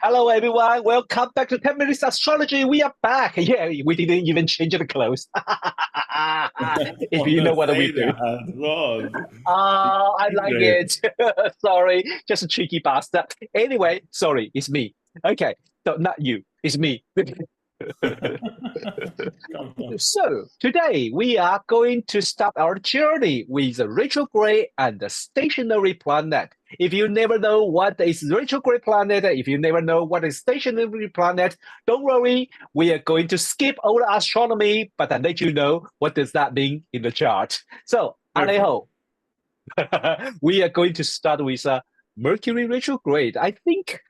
Hello, everyone. Welcome back to 10 Minutes Astrology. We are back. Yeah, we didn't even change the clothes. If Oh, you know not what we say do. that, Rod. I like Secret. it. Sorry, just a cheeky bastard. Anyway, sorry, it's me. Okay, so not you, it's me. Come on. So today we are going to start our journey with the retrograde and the stationary planet. If you never know what is retrograde planet, if you never know what is stationary planet, don't worry. We are going to skip all the astronomy, but I let you know what does that mean in the chart. So Perfect. Alejo, we are going to start with Mercury retrograde. I think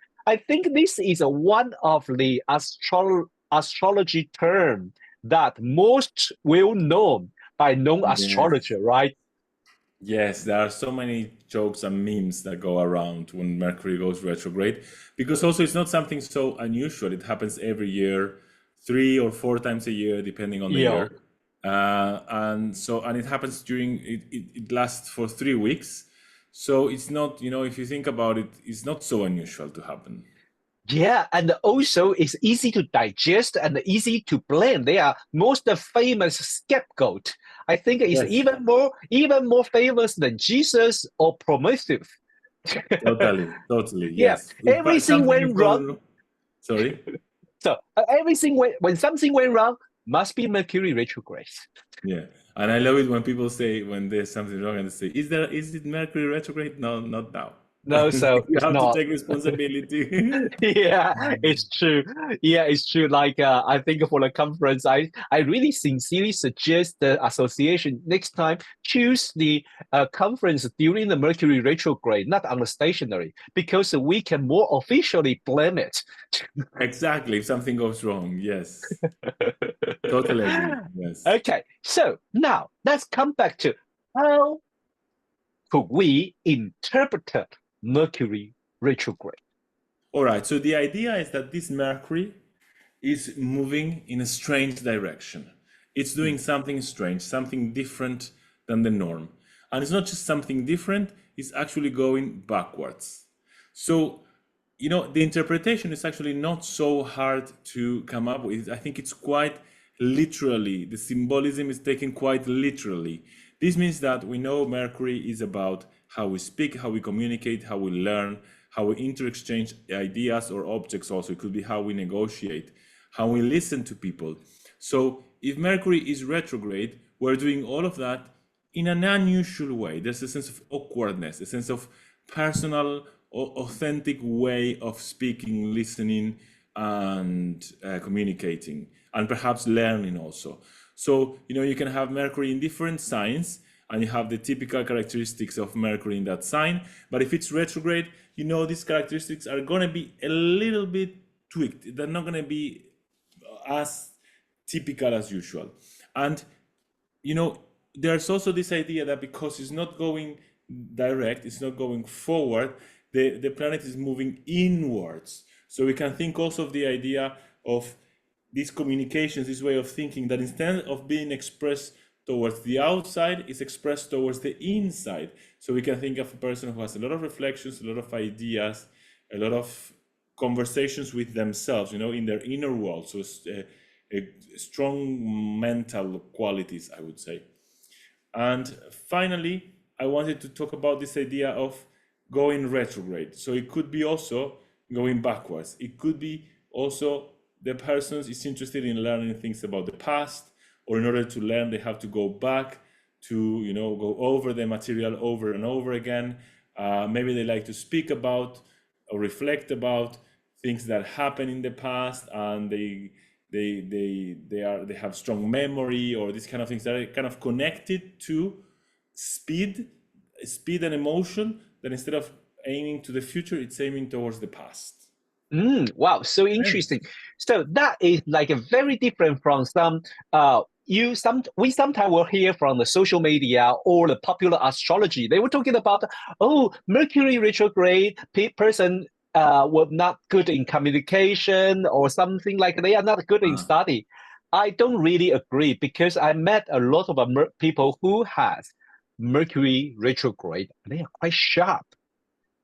this is one of the astrology term that most well known by Yes. non-astrologer, right? Yes, there are so many jokes and memes that go around when Mercury goes retrograde, because also it's not something so unusual. It happens every year, 3 or 4 times a year, depending on the Yeah. year. And it happens it lasts for 3 weeks. So it's not, if you think about it, it's not so unusual to happen. Yeah, and also it's easy to digest and easy to blend. They are most famous scapegoat. I think it's Yes, even more famous than Jesus or Prometheus. totally, totally, Yeah, yes. In fact, everything something you went wrong. probably know. Sorry? So everything when something went wrong, must be Mercury retrograde. Yeah. And I love it when people say when there's something wrong and they say, is it Mercury retrograde? No, not now. No, so You it's have to not. take responsibility. Yeah, it's true. Yeah, it's true. Like I think for the conference, I really sincerely suggest the association next time choose the conference during the Mercury retrograde, not on the stationary, because we can more officially blame it. Exactly, if something goes wrong. Yes. Totally agree. Yes. Okay, so now let's come back to how could we interpret Mercury retrograde? All right. So the idea is that this Mercury is moving in a strange direction. It's doing something strange, something different than the norm. And it's not just something different, it's actually going backwards. So, the interpretation is actually not so hard to come up with. I think it's quite literally, the symbolism is taken quite literally. This means that we know Mercury is about how we speak, how we communicate, how we learn, how we interexchange ideas or objects also. It could be how we negotiate, how we listen to people. So if Mercury is retrograde, we're doing all of that in an unusual way. There's a sense of awkwardness, a sense of personal, authentic way of speaking, listening, and communicating, and perhaps learning also. So, you can have Mercury in different signs, and you have the typical characteristics of Mercury in that sign. But if it's retrograde, these characteristics are going to be a little bit tweaked. They're not going to be as typical as usual. And there's also this idea that because it's not going direct, it's not going forward, the planet is moving inwards. So we can think also of the idea of these communications, this way of thinking, that instead of being expressed towards the outside, it's expressed towards the inside. So we can think of a person who has a lot of reflections, a lot of ideas, a lot of conversations with themselves, in their inner world. So strong mental qualities, I would say. And finally, I wanted to talk about this idea of going retrograde. So it could be also going backwards. It could be also the person is interested in learning things about the past, or in order to learn, they have to go back to, go over the material over and over again. Maybe they like to speak about or reflect about things that happened in the past, and they have strong memory, or these kind of things that are kind of connected to speed and emotion, that instead of aiming to the future, it's aiming towards the past. Wow, so Yes. interesting. So that is like a very different from some we sometimes will hear from the social media or the popular astrology. They were talking about, oh, Mercury retrograde person were not good in communication or something, like they are not good in Ah, study. I don't really agree, because I met a lot of people who has Mercury retrograde. They are quite sharp.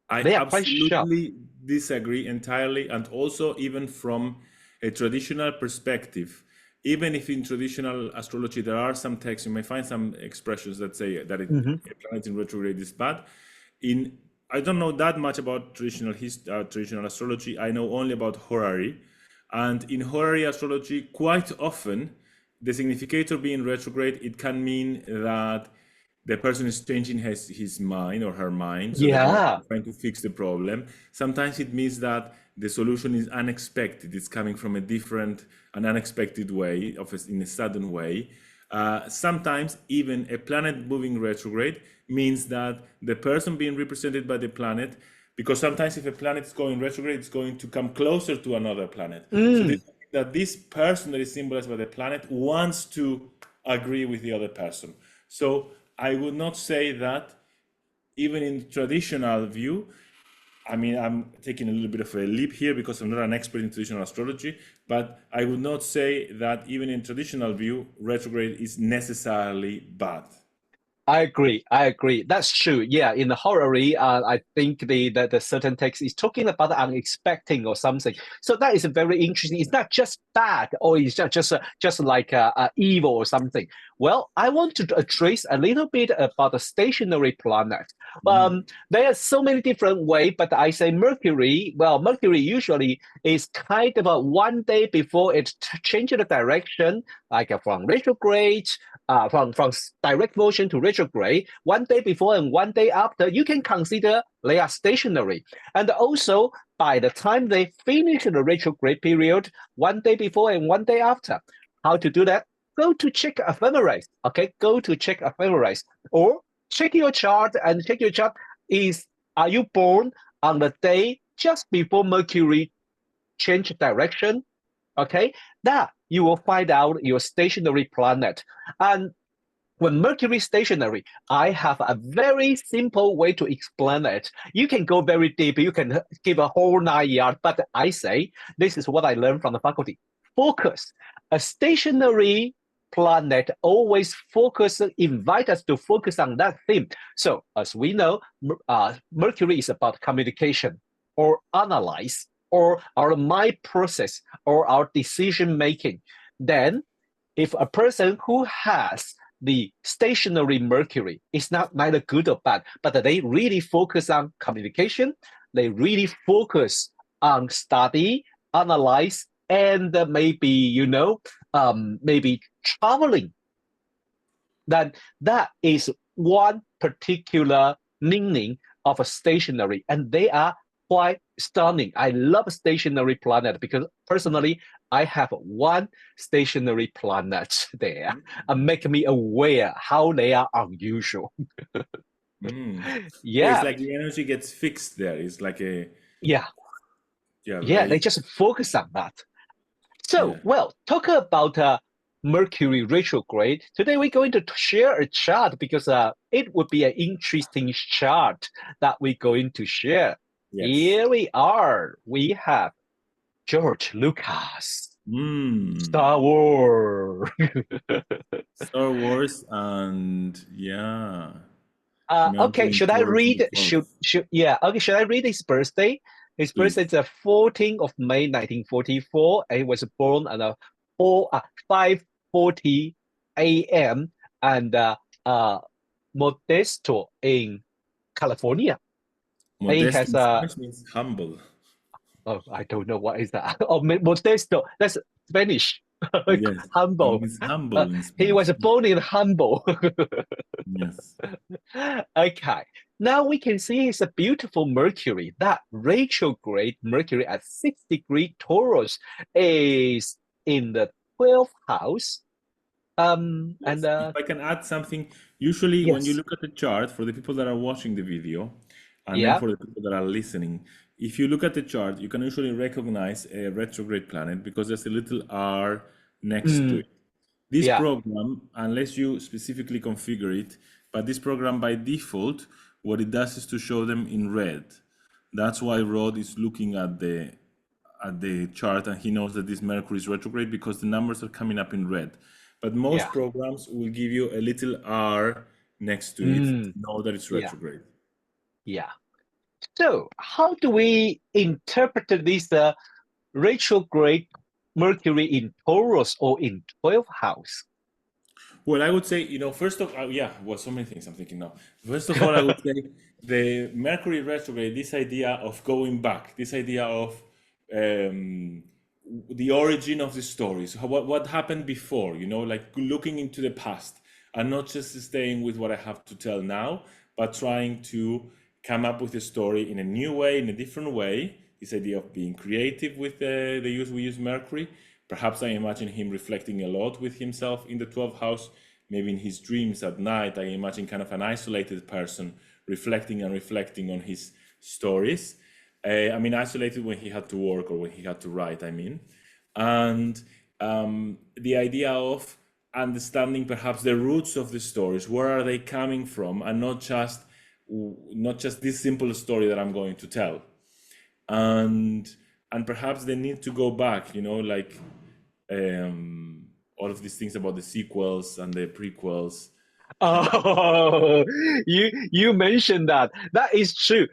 I They are quite sharp. absolutely disagree entirely, and also even from a traditional perspective. Even if in traditional astrology there are some texts, you may find some expressions that say that a planet in retrograde is bad. I don't know that much about traditional astrology. I know only about horary, and in horary astrology, quite often the significator being retrograde, it can mean that the person is changing his mind or her mind, so they're Yeah. trying to fix the problem. Sometimes it means that the solution is unexpected. It's coming from an unexpected way, in a sudden way. Sometimes even a planet moving retrograde means that the person being represented by the planet, because sometimes if a planet is going retrograde, it's going to come closer to another planet. So that this person that is symbolized by the planet wants to agree with the other person. So I would not say that even in traditional view, I mean, I'm taking a little bit of a leap here because I'm not an expert in traditional astrology, but I would not say that even in traditional view, retrograde is necessarily bad. I agree. That's true. Yeah, in the horary, I think the certain text is talking about the unexpected or something. So that is very interesting. It's not just bad or it's just like evil or something. Well, I want to address a little bit about the stationary planet. There are so many different ways, but I say Mercury. Well, Mercury usually is kind of one day before it changes the direction, like from retrograde. From direct motion to retrograde, one day before and one day after, you can consider they are stationary. And also, by the time they finish the retrograde period, one day before and one day after. How to do that? Go to check ephemeris. Okay, go to check ephemeris, or check your chart and check your chart. Are you born on the day just before Mercury change direction? Okay, that you will find out your stationary planet. And when Mercury is stationary, I have a very simple way to explain it. You can go very deep, you can give a whole 9 yards, but I say this is what I learned from the faculty. Focus. A stationary planet always invite us to focus on that theme. So as we know, Mercury is about communication or analyze or our mind process or our decision making. Then if a person who has the stationary Mercury is not neither good or bad, but they really focus on communication, they really focus on study, analyze, and maybe, maybe traveling, then that is one particular meaning of a stationary, and they are quite stunning. I love stationary planet because personally, I have one stationary planet there and make me aware how they are unusual. Yeah, it's Yeah, like the energy gets fixed there. It's like yeah, very, they just focus on that. So, yeah. well, talk about Mercury retrograde. Today we're going to share a chart because it would be an interesting chart that we're going to share. Yes. Here we are. We have George Lucas, Star Wars. Star Wars, and yeah. Okay, Mercury in should I Taurus in the read? 12th. Okay, should I read his birthday? His birthday Please. is the 14th of May, 1944. And he was born at 5:40 a.m. and Modesto in California. He Modest has in Spanish means humble. I don't know what is that. Oh, Modesto. That's Spanish. Yes, it Humble. means humble in He was Spanish. born in Humble. Yes. Okay. Now we can see it's a beautiful Mercury. That retrograde Mercury at 6 degree Taurus is in the 12th house. And Yes. If I can add something, usually when you yes, look at the chart, for the people that are watching the video, and then yeah, for the people that are listening, if you look at the chart, you can usually recognize a retrograde planet because there's a little R next to it. This yeah, program, unless you specifically configure it, but this program by default, what it does is to show them in red. That's why Rod is looking at the chart and he knows that this Mercury is retrograde because the numbers are coming up in red. But yeah, most programs will give you a little R next to it to know that it's yeah, retrograde. yeah. So, how do we interpret this retrograde Mercury in Taurus or in 12th house? Well, I would say, first of yeah, well, so many things I'm thinking now. First of all, I would say the Mercury retrograde, this idea of going back, this idea of um, the origin of the stories, what happened before, like looking into the past and not just staying with what I have to tell now, but trying to come up with a story in a new way, in a different way. This idea of being creative with the use we use Mercury. Perhaps I imagine him reflecting a lot with himself in the 12th house. Maybe in his dreams at night, I imagine kind of an isolated person reflecting and reflecting on his stories. I mean, isolated when he had to work or when he had to write, I mean. And the idea of understanding perhaps the roots of the stories, where are they coming from, and not just this simple story that I'm going to tell. And perhaps they need to go back, like all of these things about the sequels and the prequels. Oh, you mentioned that. That is true.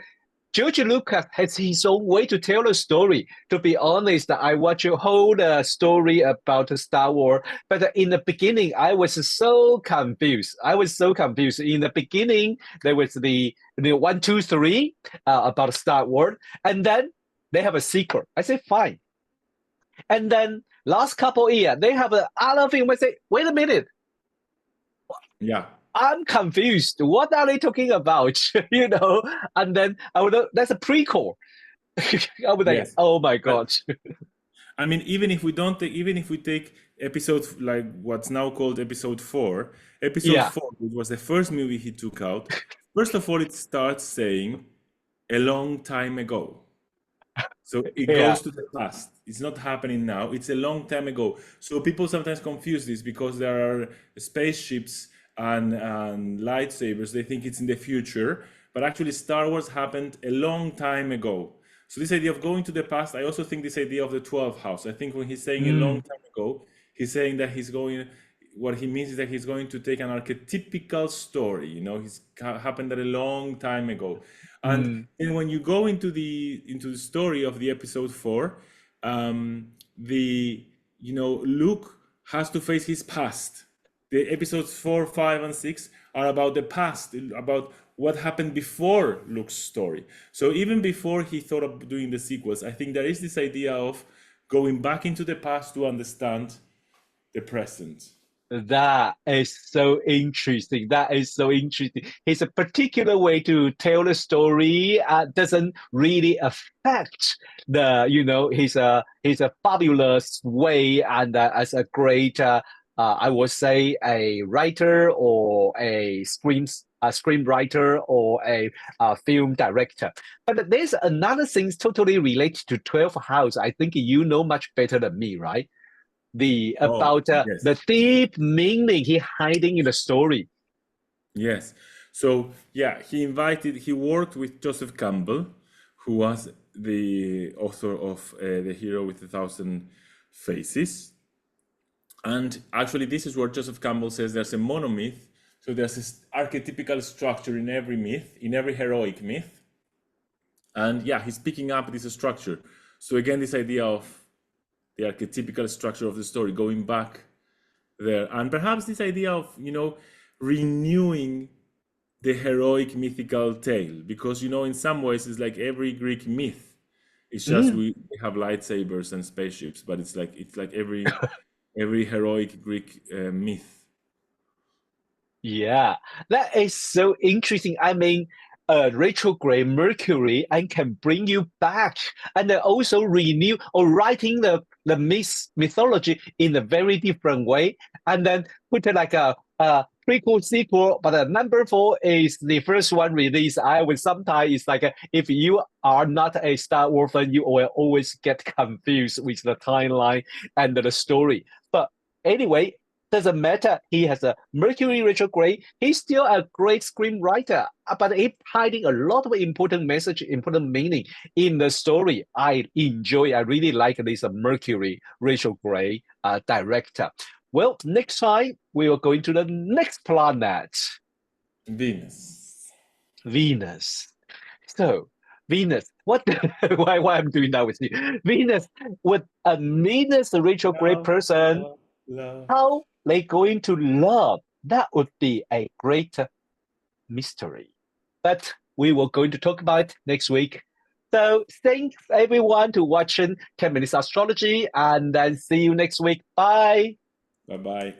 George Lucas has his own way to tell a story. To be honest, I watched a whole story about Star Wars, but in the beginning, I was so confused. I was so confused. In the beginning, there was the 1, 2, 3 about Star Wars, and then they have a sequel. I say fine, and then last couple of years, they have another film. I say, wait a minute, Yeah. I'm confused. What are they talking about? And then I would know that's a prequel. I was like, Yes. oh my But god. I mean, even if we take episode like what's now called episode 4, episode Yeah, 4, which was the first movie he took out. First of all, it starts saying a long time ago. So it yeah. goes to the past. It's not happening now. It's a long time ago. So people sometimes confuse this because there are spaceships and lightsabers. They think it's in the future, but actually Star Wars happened a long time ago. So this idea of going to the past, I also think this idea of the 12th house. I think when he's saying a long Mm, time ago, he's saying that what he means is that he's going to take an archetypical story. He's happened at a long time ago. And mm, then when you go into the story of the episode 4, the Luke has to face his past. The episodes 4, 5, and 6 are about the past, about what happened before Luke's story. So even before he thought of doing the sequels, I think there is this idea of going back into the past to understand the present. that is so interesting. That is so interesting. His a particular way to tell the story doesn't really affect his a fabulous way and as a great I would say a writer or a screenwriter or a film director. But there's another thing totally related to 12th house. I think you know much better than me, right? The Oh, about yes. the deep meaning he hiding in the story. Yes. So, yeah, he worked with Joseph Campbell, who was the author of The Hero with a Thousand Faces. And actually, this is where Joseph Campbell says there's a monomyth. So there's this archetypical structure in every myth, in every heroic myth. And yeah, he's picking up this structure. So again, this idea of the archetypical structure of the story, going back there. And perhaps this idea of, renewing the heroic mythical tale. Because, in some ways, it's like every Greek myth. It's just Mm. we have lightsabers and spaceships, but it's like every heroic Greek myth. Yeah, that is so interesting. I mean, retrograde Mercury and can bring you back and then also renew or writing the mythology in a very different way, and then put it like a prequel sequel. But number 4 is the first one released. I would sometimes it's like if you are not a Star Wars fan, you will always get confused with the timeline and the story. But anyway, doesn't matter. He has a Mercury retrograde. He's still a great screenwriter, but he's hiding a lot of important message, important meaning in the story. I really like this Mercury retrograde director. Well, next time we are going to the next planet, Venus. Venus. So Venus. What? Why I'm doing that with you? Venus with a Venus retrograde Love, person. love, love. How they going to love? That would be a great mystery. But we will going to talk about it next week. So thanks everyone to watching 10 Minutes Astrology, and then see you next week. Bye. Bye bye.